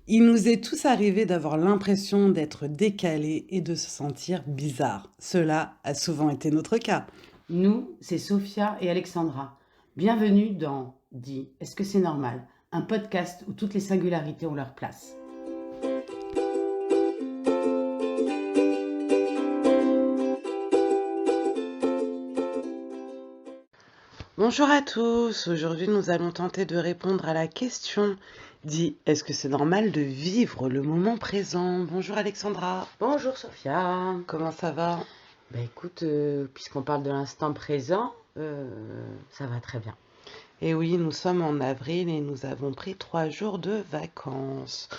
Il nous est tous arrivé d'avoir l'impression d'être décalés et de se sentir bizarre. Cela a souvent été notre cas. Nous, c'est Sophia et Alexandra. Bienvenue dans Dis, est-ce que c'est normal? Un podcast où toutes les singularités ont leur place. Bonjour à tous, aujourd'hui nous allons tenter de répondre à la question est-ce que c'est normal de vivre le moment présent? Bonjour Alexandra, Bonjour Sophia. comment ça va? Écoute, puisqu'on parle de l'instant présent, ça va très bien. Et oui, nous sommes en avril et nous avons pris 3 jours de vacances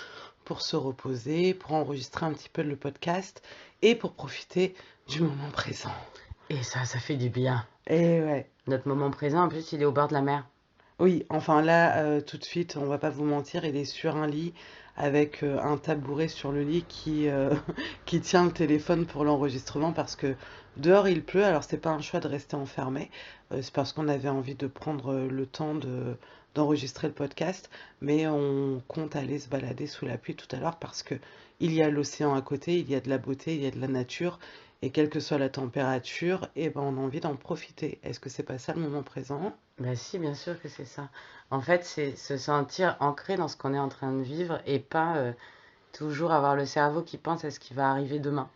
pour se reposer, pour enregistrer un petit peu le podcast et pour profiter du moment présent. Et ça fait du bien. Et ouais. Notre moment présent, en plus, il est au bord de la mer. Oui, enfin là, tout de suite, on va pas vous mentir, il est sur un lit avec un tabouret sur le lit qui tient le téléphone pour l'enregistrement parce que dehors il pleut. Alors c'est pas un choix de rester enfermé, c'est parce qu'on avait envie de prendre le temps d'enregistrer le podcast, mais on compte aller se balader sous la pluie tout à l'heure parce que il y a l'océan à côté, il y a de la beauté, il y a de la nature. Et quelle que soit la température, eh ben, on a envie d'en profiter. Est-ce que c'est pas ça le moment présent? Si, bien sûr que c'est ça. En fait, c'est se sentir ancré dans ce qu'on est en train de vivre et pas toujours avoir le cerveau qui pense à ce qui va arriver demain.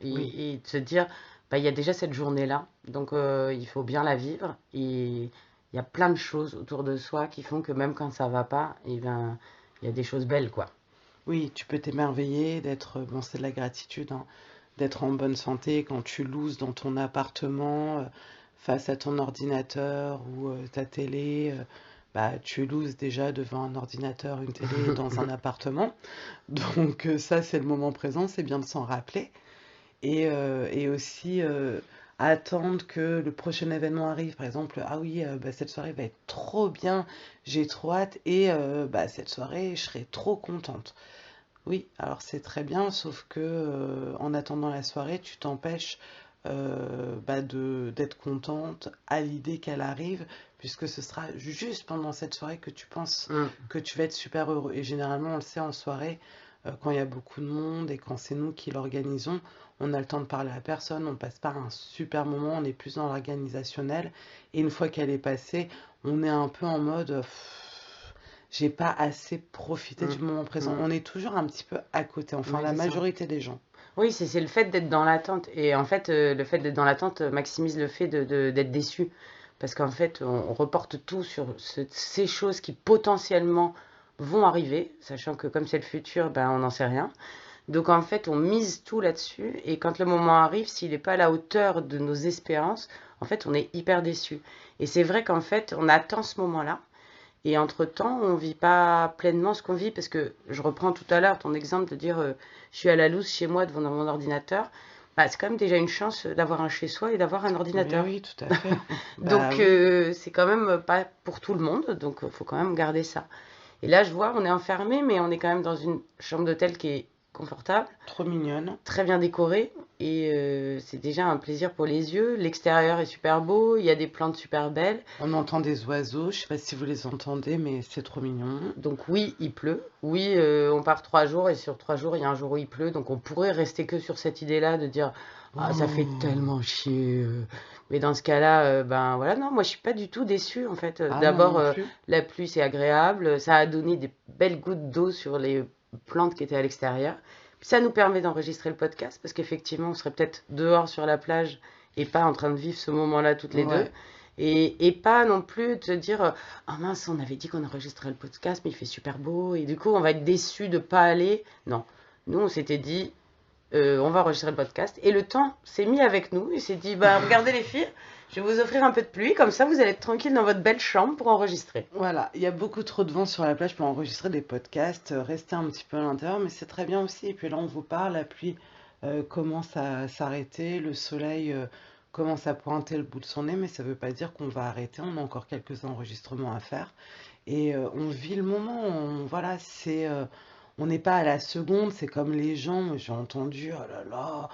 Oui. Et de se dire, il y a déjà cette journée-là, donc il faut bien la vivre. Et il y a plein de choses autour de soi qui font que même quand ça va pas, et ben, il y a des choses belles, quoi. Oui, tu peux t'émerveiller bon, c'est de la gratitude, hein, d'être en bonne santé quand tu looses dans ton appartement, face à ton ordinateur ou ta télé, bah, tu looses déjà devant un ordinateur, une télé dans un appartement. Donc ça, c'est le moment présent, c'est bien de s'en rappeler. Et aussi attendre que le prochain événement arrive. Par exemple, ah oui, bah, cette soirée va être trop bien, j'ai trop hâte, et bah, cette soirée, je serai trop contente. Oui, alors c'est très bien, sauf que en attendant la soirée, tu t'empêches bah, d'être contente à l'idée qu'elle arrive, puisque ce sera juste pendant cette soirée que tu penses Mm. que tu vas être super heureux. Et généralement, on le sait en soirée, quand il y a beaucoup de monde et quand c'est nous qui l'organisons, on a le temps de parler à personne, on passe pas un super moment, on est plus dans l'organisationnel. Et une fois qu'elle est passée, on est un peu en mode j'ai pas assez profité Mm. du moment présent. Mm. On est toujours un petit peu à côté, enfin Oui, la c'est ça. majorité des gens. Oui, c'est le fait d'être dans l'attente. Et en fait, le fait d'être dans l'attente maximise le fait d'être déçu. Parce qu'en fait, on reporte tout sur ces choses qui potentiellement vont arriver, sachant que comme c'est le futur, ben, on n'en sait rien. Donc en fait, on mise tout là-dessus et quand le moment arrive, s'il n'est pas à la hauteur de nos espérances, en fait, on est hyper déçu. Et c'est vrai qu'en fait, on attend ce moment-là et entre-temps, on ne vit pas pleinement ce qu'on vit parce que je reprends tout à l'heure ton exemple de dire je suis à la loose chez moi devant mon ordinateur. Bah, c'est quand même déjà une chance d'avoir un chez soi et d'avoir un Mais ordinateur. oui, tout à fait. Bah Donc oui, c'est quand même pas pour tout le monde, donc il faut quand même garder ça. Et là, je vois, on est enfermé, mais on est quand même dans une chambre d'hôtel qui est confortable, trop mignonne. très bien décoré et c'est déjà un plaisir pour les yeux. L'extérieur est super beau, il y a des plantes super belles. On entend des oiseaux, je sais pas si vous les entendez, mais c'est trop mignon. Donc oui, il pleut. Oui, on part 3 jours et sur 3 jours, il y a un jour où il pleut. Donc on pourrait rester que sur cette idée-là de dire ah ça fait Oh. tellement chier. Mais dans ce cas-là, ben voilà, non, moi je suis pas du tout déçue en fait. Ah, moi D'abord, non plus. la pluie c'est agréable, ça a donné des belles gouttes d'eau sur les plantes qui étaient à l'extérieur. Puis ça nous permet d'enregistrer le podcast parce qu'effectivement, on serait peut-être dehors sur la plage et pas en train de vivre ce moment-là toutes les deux. Ouais. Et pas non plus de se dire ah mince, on avait dit qu'on enregistrait le podcast, mais il fait super beau, et du coup, on va être déçu de pas aller. Non, nous, on s'était dit, on va enregistrer le podcast, et le temps s'est mis avec nous, et s'est dit, bah regardez les filles, je vais vous offrir un peu de pluie, comme ça, vous allez être tranquille dans votre belle chambre pour enregistrer. Voilà, il y a beaucoup trop de vent sur la plage pour enregistrer des podcasts, rester un petit peu à l'intérieur, mais c'est très bien aussi. Et puis là, on vous parle, la pluie commence à s'arrêter, le soleil commence à pointer le bout de son nez, mais ça ne veut pas dire qu'on va arrêter. On a encore quelques enregistrements à faire. Et on vit le moment, voilà, on n'est pas à la seconde, c'est comme les gens, moi, j'ai entendu, oh là là,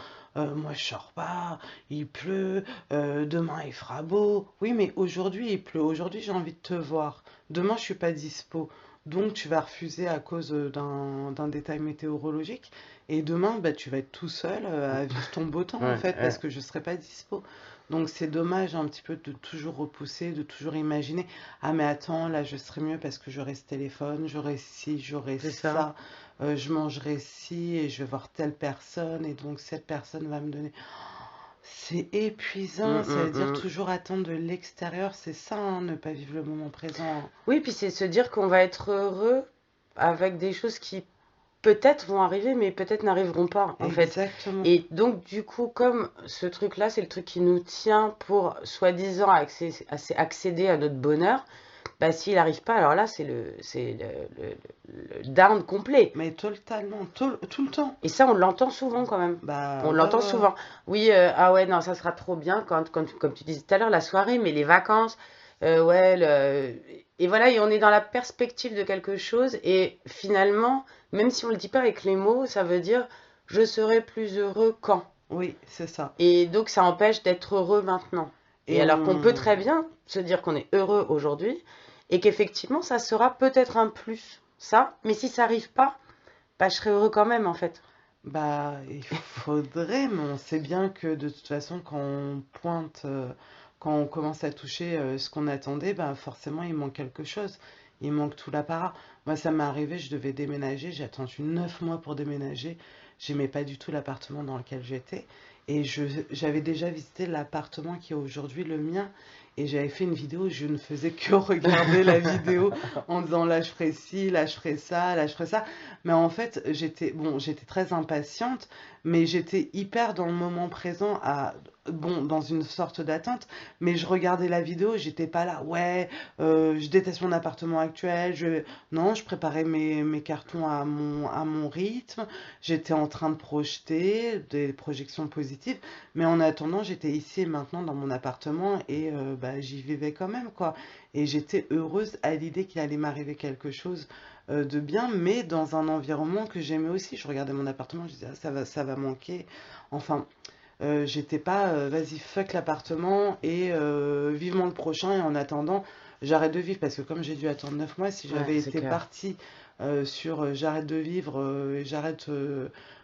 moi je sors pas, il pleut, demain il fera beau. Oui, mais aujourd'hui il pleut, aujourd'hui j'ai envie de te voir, demain je suis pas dispo. Donc tu vas refuser à cause d'un détail météorologique. Et demain, bah, tu vas être tout seul à vivre ton beau temps, en Ouais, fait, parce ouais. que je serai pas dispo. Donc c'est dommage un petit peu de toujours repousser, de toujours imaginer, ah mais attends, là je serai mieux parce que j'aurai ce téléphone, j'aurai ci, j'aurai C'est ça. ça, je mangerai ci et je vais voir telle personne et donc cette personne va me donner. C'est épuisant, ça veut dire Mm. toujours attendre de l'extérieur, c'est ça, hein, ne pas vivre le moment présent. Oui, puis c'est se dire qu'on va être heureux avec des choses qui peut-être vont arriver, mais peut-être n'arriveront pas, en fait. Exactement. Et donc, du coup, comme ce truc-là, c'est le truc qui nous tient pour, soi-disant, accéder à notre bonheur, bah, s'il n'arrive pas, alors là, le down complet. Mais totalement, tout le temps. Et ça, on l'entend souvent quand même. Bah On ouais, l'entend ouais, ouais. souvent. Oui, ah ouais, non, ça sera trop bien comme tu disais tout à l'heure, la soirée, mais les vacances, ouais, et voilà, et on est dans la perspective de quelque chose, et finalement, même si on le dit pas avec les mots, ça veut dire je serai plus heureux quand. Oui, c'est ça. Et donc, ça empêche d'être heureux maintenant. Et Et alors qu'on peut on, très bien se dire qu'on est heureux aujourd'hui, et qu'effectivement, ça sera peut-être un plus, ça, mais si ça arrive pas, bah, je serai heureux quand même, en fait. bah, il faudrait, mais on sait bien que de toute façon, quand on pointe, quand on commence à toucher ce qu'on attendait, bah forcément, il manque quelque chose. Il manque tout l'apparat. Moi, ça m'est arrivé, je devais déménager, j'ai attendu 9 mois pour déménager. J'aimais pas du tout l'appartement dans lequel j'étais. Et j'avais déjà visité l'appartement qui est aujourd'hui le mien. Et j'avais fait une vidéo, je ne faisais que regarder la vidéo en disant là je ferai ci, là je ferai ça, là je ferai ça. Mais en fait, j'étais très impatiente, mais j'étais hyper dans le moment présent dans une sorte d'attente. Mais je regardais la vidéo, j'étais pas là, ouais, je déteste mon appartement actuel. Non, je préparais mes cartons à mon rythme. J'étais en train de projeter des projections positives. Mais en attendant, j'étais ici et maintenant dans mon appartement et bah, j'y vivais quand même, quoi. Et j'étais heureuse à l'idée qu'il allait m'arriver quelque chose de bien, mais dans un environnement que j'aimais aussi. Je regardais mon appartement, je disais, ah, ça va manquer. Enfin, j'étais pas, vas-y, fuck l'appartement et vivement le prochain. Et en attendant, j'arrête de vivre parce que comme j'ai dû attendre 9 mois, si Ouais, j'avais c'est été clair. partie sur j'arrête de vivre et j'arrête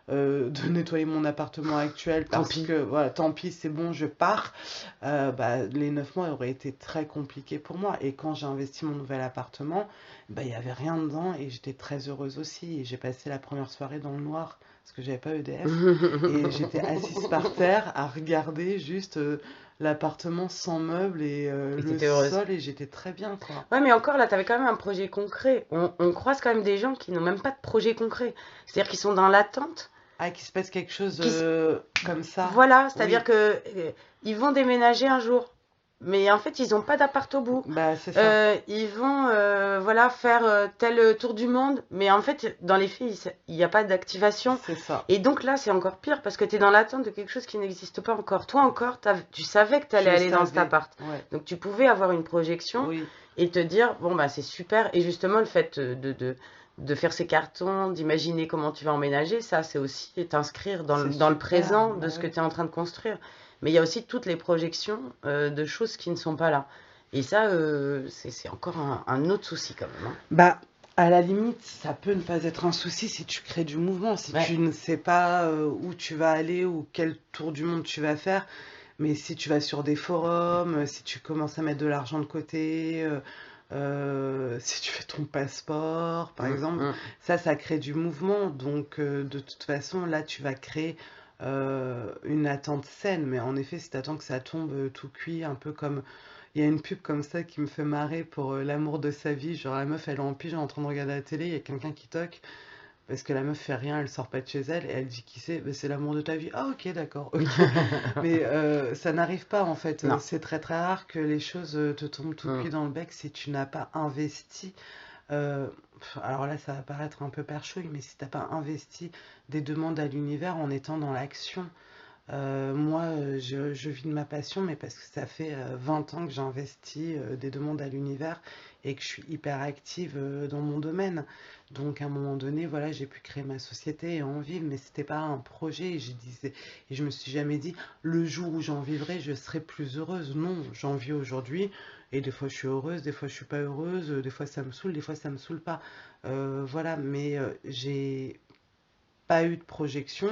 de nettoyer mon appartement actuel Tant parce pis. que voilà, tant pis, c'est bon, je pars. Bah, les 9 mois auraient été très compliqués pour moi. Et quand j'ai investi mon nouvel appartement, bah, il n'y avait rien dedans et j'étais très heureuse aussi. Et j'ai passé la première soirée dans le noir parce que j'avais pas EDF. Et j'étais assise par terre à regarder juste l'appartement sans meubles et Et le t'étais heureuse. sol et j'étais très bien, quoi. Ouais, mais encore là, t'avais quand même un projet concret. On croise quand même des gens qui n'ont même pas de projet concret. C'est-à-dire qu'ils sont dans l'attente. Ah, qu'il se passe quelque chose Qui s- comme ça. Voilà, c'est-à-dire Oui, que ils vont déménager un jour. Mais en fait, ils n'ont pas d'appart au bout. bah c'est ça, Ils vont voilà, faire tel tour du monde. Mais en fait, dans les faits, il n'y a pas d'activation. c'est ça. Et donc là, c'est encore pire parce que tu es dans l'attente de quelque chose qui n'existe pas encore. Toi encore, tu savais que tu allais Je aller dans cet savais, appart. ouais, Donc tu pouvais avoir une projection oui, et te dire, bon, bah c'est super. Et justement, le fait de faire ces cartons, d'imaginer comment tu vas emménager, ça, c'est aussi t'inscrire c'est dans le super, présent de bah ce que oui. tu es en train de construire. Mais il y a aussi toutes les projections de choses qui ne sont pas là. Et ça, c'est encore un autre souci quand même, hein. Bah, à la limite, ça peut ne pas être un souci si tu crées du mouvement, si Ouais, tu ne sais pas où tu vas aller ou quel tour du monde tu vas faire. Mais si tu vas sur des forums, si tu commences à mettre de l'argent de côté, si tu fais ton passeport, par mm, exemple, mm. ça crée du mouvement. Donc, de toute façon, là, tu vas créer une attente saine. Mais en effet, si tu attends que ça tombe tout cuit, un peu comme. Il y a une pub comme ça qui me fait marrer pour l'amour de sa vie. Genre, la meuf, elle est en pige, en train de regarder la télé, il y a quelqu'un qui toque. Parce que la meuf fait rien, elle sort pas de chez elle et elle dit qui c'est? Ben, c'est l'amour de ta vie. Ah ok d'accord, ok. Mais ça n'arrive pas en fait. Non. C'est très très rare que les choses te tombent tout Mm. cuit dans le bec si tu n'as pas investi. Alors là ça va paraître un peu perchouille, mais si t'as pas investi des demandes à l'univers en étant dans l'action, Moi, je vis de ma passion, mais parce que ça fait 20 ans que j'investis des deux mondes à l'univers et que je suis hyper active dans mon domaine. Donc, à un moment donné, voilà, j'ai pu créer ma société et en vivre, mais c'était pas un projet. Et je me suis jamais dit, le jour où j'en vivrai, je serai plus heureuse. Non, j'en vis aujourd'hui. Et des fois, je suis heureuse, des fois, je suis pas heureuse, des fois, ça me saoule, des fois, ça me saoule pas. Voilà, mais j'ai pas eu de projection,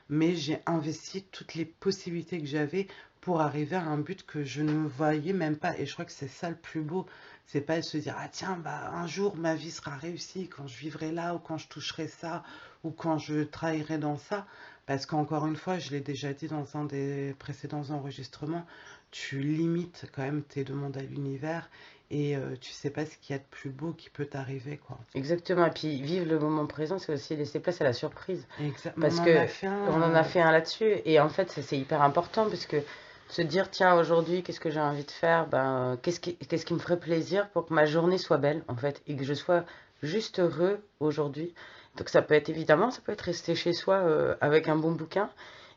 mais j'ai investi toutes les possibilités que j'avais pour arriver à un but que je ne voyais même pas. Et je crois que c'est ça le plus beau. C'est pas de se dire, ah tiens, bah, un jour ma vie sera réussie, quand je vivrai là, ou quand je toucherai ça, ou quand je travaillerai dans ça. Parce qu'encore une fois, je l'ai déjà dit dans un des précédents enregistrements, tu limites quand même tes demandes à l'univers et tu sais pas ce qu'il y a de plus beau qui peut t'arriver, quoi. Exactement. Et puis vivre le moment présent, c'est aussi laisser place à la surprise. Exactement, Parce on en a que fait on en un. a fait un là-dessus. Et en fait, ça c'est hyper important parce que se dire, tiens, aujourd'hui, qu'est-ce que j'ai envie de faire? Ben, qu'est-ce qui me ferait plaisir pour que ma journée soit belle, en fait, et que je sois juste heureux aujourd'hui. Donc ça peut être évidemment, ça peut être rester chez soi avec un bon bouquin.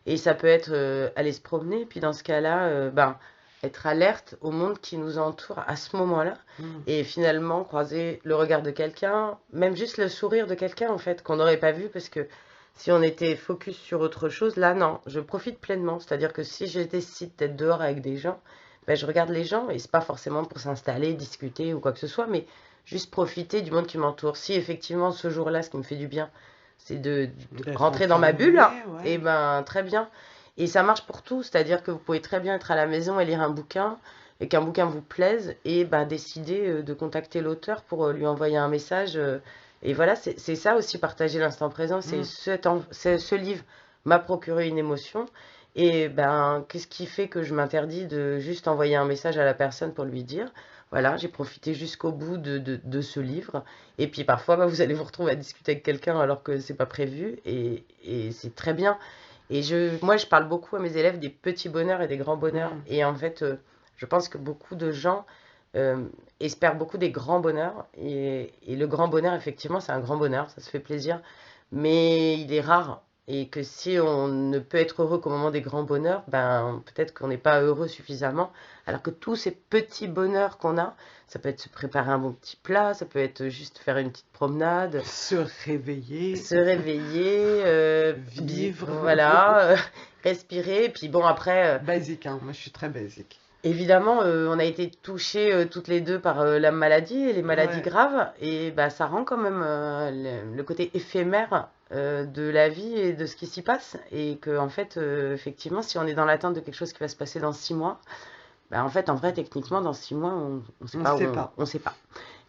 Et ça peut être aller se promener. Puis dans ce cas-là, ben, être alerte au monde qui nous entoure à ce moment-là Mm. et finalement croiser le regard de quelqu'un, même juste le sourire de quelqu'un en fait, qu'on n'aurait pas vu parce que si on était focus sur autre chose, là non, je profite pleinement. C'est-à-dire que si j'ai décidé d'être dehors avec des gens, ben, je regarde les gens et c'est pas forcément pour s'installer, discuter ou quoi que ce soit, mais juste profiter du monde qui m'entoure. Si effectivement ce jour-là, ce qui me fait du bien, c'est de D'être rentrer dans ma bulle, enfermé, et ouais. ben très bien. Et ça marche pour tout, c'est-à-dire que vous pouvez très bien être à la maison et lire un bouquin, et qu'un bouquin vous plaise, et ben, décider de contacter l'auteur pour lui envoyer un message. Et voilà, c'est ça aussi, partager l'instant présent. C'est Mm. ce livre m'a procuré une émotion. Et ben, qu'est-ce qui fait que je m'interdis de juste envoyer un message à la personne pour lui dire, voilà, j'ai profité jusqu'au bout de ce livre. Et puis parfois, bah, vous allez vous retrouver à discuter avec quelqu'un alors que c'est pas prévu. Et c'est très bien. Et moi, je parle beaucoup à mes élèves des petits bonheurs et des grands bonheurs. Mm. Et en fait, je pense que beaucoup de gens euh, espèrent beaucoup des grands bonheurs. Et le grand bonheur, effectivement, c'est un grand bonheur, ça se fait plaisir. Mais il est rare. Et que si on ne peut être heureux qu'au moment des grands bonheurs, ben peut-être qu'on n'est pas heureux suffisamment. Alors que tous ces petits bonheurs qu'on a, ça peut être se préparer un bon petit plat, ça peut être juste faire une petite promenade, Se réveiller, se réveiller, vivre. voilà, respirer. Et puis bon, après, Basique, hein. Moi, je suis très basique. évidemment, on a été touchées toutes les deux par la maladie et les maladies Ouais. graves. Et bah, ça rend quand même le côté éphémère de la vie et de ce qui s'y passe. Et que, en fait, effectivement, si on est dans l'attente de quelque chose qui va se passer dans 6 mois, bah, en fait, en vrai, techniquement, dans 6 mois, on sait On pas où sait pas. on sait pas.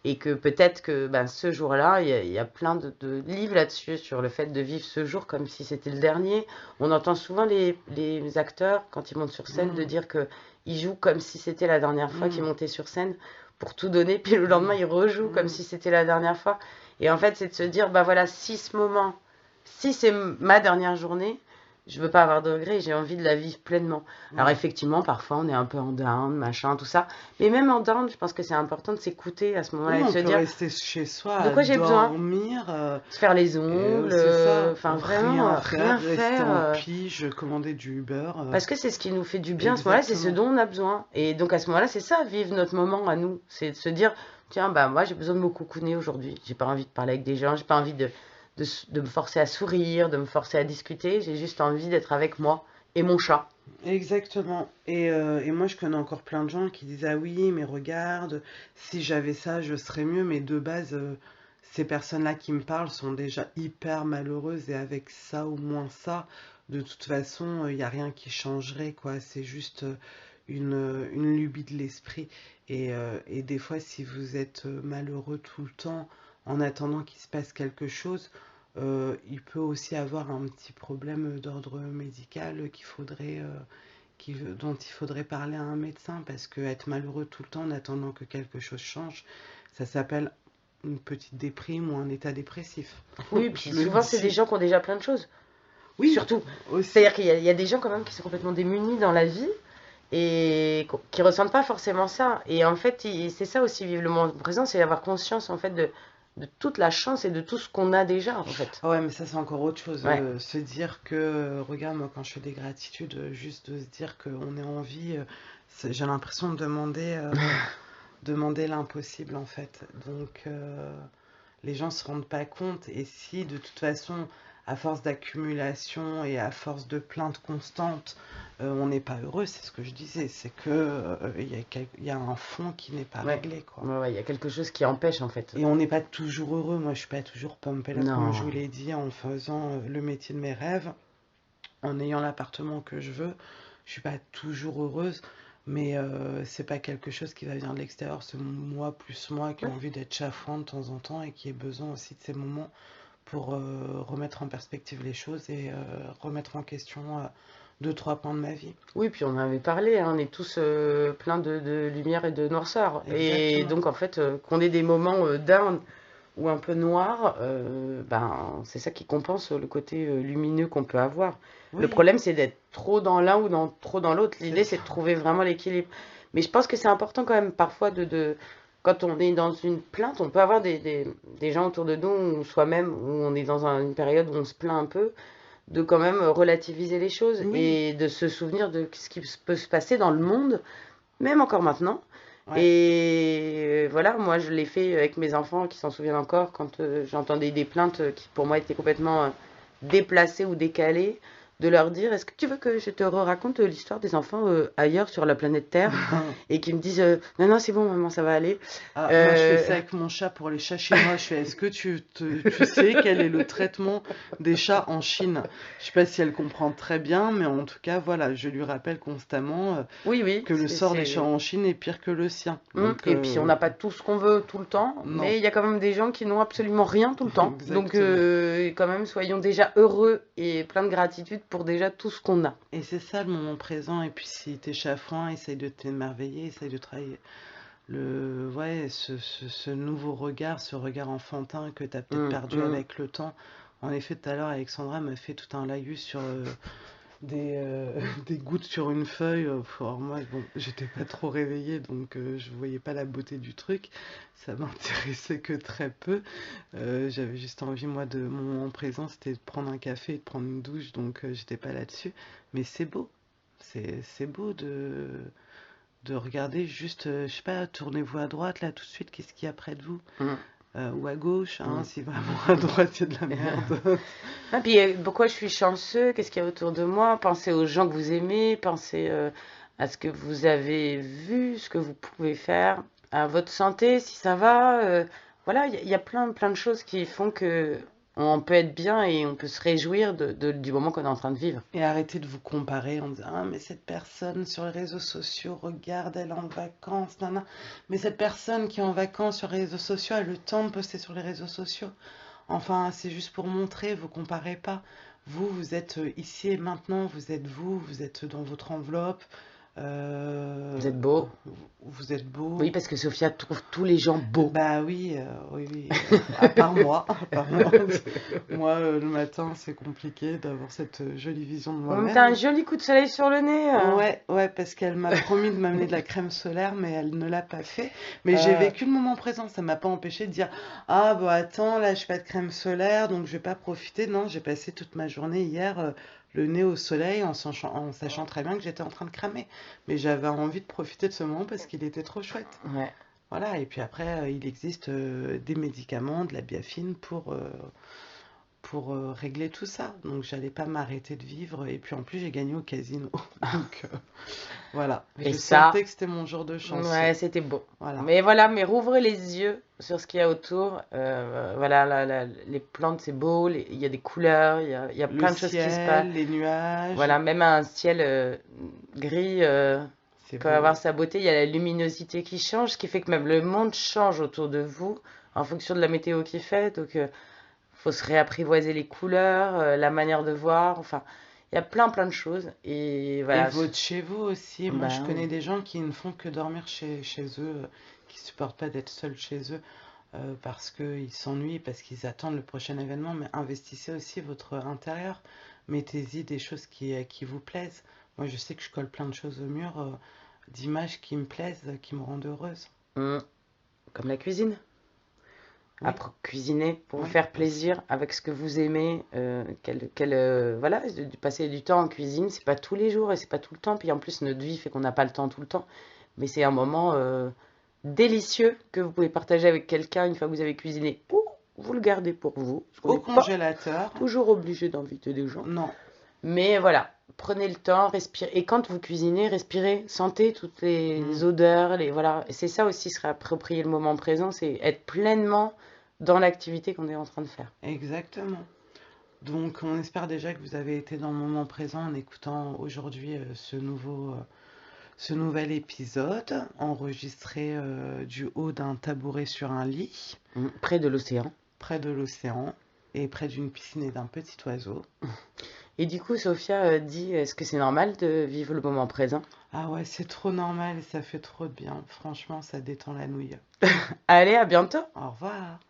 Et que peut-être que ben, ce jour-là, il y a plein de livres là-dessus, sur le fait de vivre ce jour comme si c'était le dernier. On entend souvent les acteurs, quand ils montent sur scène, de Mm. dire qu'ils jouent comme si c'était la dernière fois qu'ils Mm. montaient sur scène pour tout donner, puis le lendemain, Mm. ils rejouent comme Mm. si c'était la dernière fois. Et en fait, c'est de se dire, bah voilà, si ce moment, si c'est ma dernière journée, je veux pas avoir de regrets, j'ai envie de la vivre pleinement. Alors Ouais. effectivement, parfois on est un peu en down, machin, tout ça. Mais même en down, je pense que c'est important de s'écouter à ce moment-là Oui, et de on se peut dire rester chez soi de à quoi j'ai besoin. dormir, Se faire les ongles, c'est ça, enfin vraiment rien faire, rien rester faire. en pige, commander du Uber. Parce que c'est ce qui nous fait du bien à ce moment-là, c'est ce Exactement. dont on a besoin. Et donc à ce moment-là, c'est ça, vivre notre moment à nous. C'est de se dire, tiens, bah moi j'ai besoin de me cocooner aujourd'hui. J'ai pas envie de parler avec des gens, j'ai pas envie de me forcer à sourire, de me forcer à discuter. J'ai juste envie d'être avec moi et mon chat. Exactement. Et moi, je connais encore plein de gens qui disent, ah oui, mais regarde, si j'avais ça, je serais mieux. Mais de base, ces personnes-là qui me parlent sont déjà hyper malheureuses et avec ça ou moins ça, de toute façon, il n'y a rien qui changerait, quoi. C'est juste une lubie de l'esprit. Et des fois, si vous êtes malheureux tout le temps en attendant qu'il se passe quelque chose, il peut aussi avoir un petit problème d'ordre médical dont il faudrait parler à un médecin parce que être malheureux tout le temps en attendant que quelque chose change, ça s'appelle une petite déprime ou un état dépressif. Oui, puis Je le souvent c'est des dis. gens qui ont déjà plein de choses. Oui, Surtout. aussi. C'est-à-dire qu'il y a des gens quand même qui sont complètement démunis dans la vie et qui ressentent pas forcément ça. Et en fait, c'est ça aussi, vivre le moment présent, c'est avoir conscience en fait de de toute la chance et de tout ce qu'on a déjà, en fait. Ah ouais, mais ça, c'est encore autre chose. Ouais. Se dire que, regarde, moi, quand je fais des gratitudes, juste de se dire qu'on est en vie, j'ai l'impression de demander l'impossible, en fait. Donc, les gens se rendent pas compte. Et si, de toute façon, à force d'accumulation et à force de plaintes constantes, on n'est pas heureux, c'est ce que je disais, c'est que il y a un fond qui n'est pas Ouais. réglé, quoi. Ouais, ouais, il y a quelque chose qui empêche, en fait. Et on n'est pas toujours heureux. Moi, je suis pas toujours pumped up, comme je vous Non. l'ai dit, en faisant le métier de mes rêves, en ayant l'appartement que je veux. Je suis pas toujours heureuse, mais c'est pas quelque chose qui va venir de l'extérieur. C'est moi plus moi qui ai Ouais. envie d'être chafouin de temps en temps et qui ai besoin aussi de ces moments pour remettre en perspective les choses et remettre en question deux, trois points de ma vie. Oui, puis on en avait parlé, hein, on est tous pleins de lumière et de noirceur. Et Exactement. donc, en fait, qu'on ait des moments down ou un peu noirs, ben, c'est ça qui compense le côté lumineux qu'on peut avoir. Le Oui, problème, c'est d'être trop dans l'un ou trop dans l'autre. c'est L'idée, ça. c'est de trouver vraiment l'équilibre. Mais je pense que c'est important quand même parfois quand on est dans une plainte, on peut avoir des gens autour de nous ou soi-même, où on est dans une période où on se plaint un peu de quand même relativiser les choses Oui, et de se souvenir de ce qui peut se passer dans le monde, même encore maintenant. ouais. Et voilà, moi je l'ai fait avec mes enfants qui s'en souviennent encore quand j'entendais des plaintes qui pour moi étaient complètement déplacées ou décalées, de leur dire est-ce que tu veux que je te raconte l'histoire des enfants ailleurs sur la planète Terre et qui me disent non, non, c'est bon, maman, ça va aller. Ah, moi, je fais Euh, ça avec mon chat pour les chats chinois. Je fais, est-ce que tu sais quel est le traitement des chats en Chine? Je sais pas si elle comprend très bien, mais en tout cas, voilà, je lui rappelle constamment oui, oui, que le sort des chats en Chine est pire que le sien. Donc, Et puis on n'a pas tout ce qu'on veut tout le temps, non, mais il y a quand même des gens qui n'ont absolument rien tout le temps. Donc exactement. quand même, soyons déjà heureux et plein de gratitude pour déjà tout ce qu'on a. Et c'est ça le moment présent. Et puis, si t'es chafouin, essaye de t'émerveiller, essaye de travailler ouais, ce nouveau regard, ce regard enfantin que t'as peut-être Hum, perdu hum. avec le temps. En effet, tout à l'heure, Alexandra m'a fait tout un laïus sur des gouttes sur une feuille. Alors moi, bon, j'étais pas trop réveillée, donc je voyais pas la beauté du truc. Ça m'intéressait que très peu. J'avais juste envie, moi, de mon moment présent, c'était de prendre un café et de prendre une douche, donc j'étais pas là-dessus. Mais c'est beau. C'est beau de regarder juste, je sais pas, tournez-vous à droite là tout de suite, qu'est-ce qu'il y a près de vous? Hum, Ou à gauche, hein, hum. si vraiment à droite il y a de la merde. Ah, puis pourquoi je suis chanceux, qu'est-ce qu'il y a autour de moi, pensez aux gens que vous aimez, pensez à ce que vous avez vu, ce que vous pouvez faire, à votre santé si ça va. Voilà, il y a plein de choses qui font que on peut être bien et on peut se réjouir du moment qu'on est en train de vivre. Et arrêtez de vous comparer en disant ah mais cette personne sur les réseaux sociaux, regarde, elle est en vacances, nana. Mais cette personne qui est en vacances sur les réseaux sociaux a le temps de poster sur les réseaux sociaux. Enfin, c'est juste pour montrer, vous comparez pas. Vous, vous êtes ici et maintenant, vous êtes dans votre enveloppe, Vous euh, êtes beau. vous êtes beau. Oui, parce que Sophia trouve tous les gens beaux. Bah oui, oui, oui. À part moi, à part moi. Moi, le matin, c'est compliqué d'avoir cette jolie vision de T'as un moi-même. joli coup de soleil sur le nez. Ouais, ouais, parce qu'elle m'a promis de m'amener de la crème solaire, mais elle ne l'a pas fait. Mais j'ai Euh, vécu le moment présent, ça m'a pas empêché de dire, ah bah attends, là j'ai pas de crème solaire, donc je vais pas profiter. Non, j'ai passé toute ma journée hier le nez au soleil en sachant très bien que j'étais en train de cramer. Mais j'avais envie de profiter de ce moment parce qu'il était trop chouette. ouais. Voilà, et puis après, il existe des médicaments, de la biafine pour régler tout ça. Donc j'allais pas m'arrêter de vivre. Et puis en plus, j'ai gagné au casino. Donc voilà, Et je ça, sentais que c'était mon jour de chance. ouais, c'était beau. Voilà. Mais voilà, mais rouvrez les yeux sur ce qu'il y a autour. Voilà, les plantes, c'est beau. Il y a des couleurs, il y a Le plein de choses qui se passent. ciel, les nuages, Voilà, même un ciel gris c'est peut avoir beau. sa beauté. Il y a la luminosité qui change, ce qui fait que même le monde change autour de vous en fonction de la météo qui fait. Donc, faut se réapprivoiser les couleurs, la manière de voir. Enfin, il y a plein de choses. Et Et voilà. votre chez vous aussi. Moi, je Ben oui. connais des gens qui ne font que dormir chez eux, qui supportent pas d'être seuls chez eux. Parce qu'ils s'ennuient, parce qu'ils attendent le prochain événement, mais investissez aussi votre intérieur. Mettez-y des choses qui vous plaisent. Moi, je sais que je colle plein de choses au mur, d'images qui me plaisent, qui me rendent heureuse. Hum, Comme la cuisine. Oui, cuisiner pour vous oui, faire aussi. plaisir avec ce que vous aimez. Voilà, passer du temps en cuisine, c'est pas tous les jours et c'est pas tout le temps. Puis en plus, notre vie fait qu'on n'a pas le temps tout le temps. Mais c'est un moment délicieux que vous pouvez partager avec quelqu'un une fois que vous avez cuisiné. Ou vous le gardez pour vous, parce qu'on Au n'est pas congélateur, toujours obligé d'inviter des gens. non, Mais voilà, prenez le temps, respirez. Et quand vous cuisinez, respirez, sentez toutes les mm, odeurs, voilà. Et c'est ça aussi, se réapproprier le moment présent, c'est être pleinement dans l'activité qu'on est en train de faire. exactement. Donc, on espère déjà que vous avez été dans le moment présent en écoutant aujourd'hui ce nouvel épisode enregistré du haut d'un tabouret sur un lit, Près de l'océan. près de l'océan et près d'une piscine et d'un petit oiseau. Et du coup, Sophia dit, est-ce que c'est normal de vivre le moment présent? Ah ouais, c'est trop normal et ça fait trop de bien. Franchement, ça détend la nouille. Allez, à bientôt! Au revoir.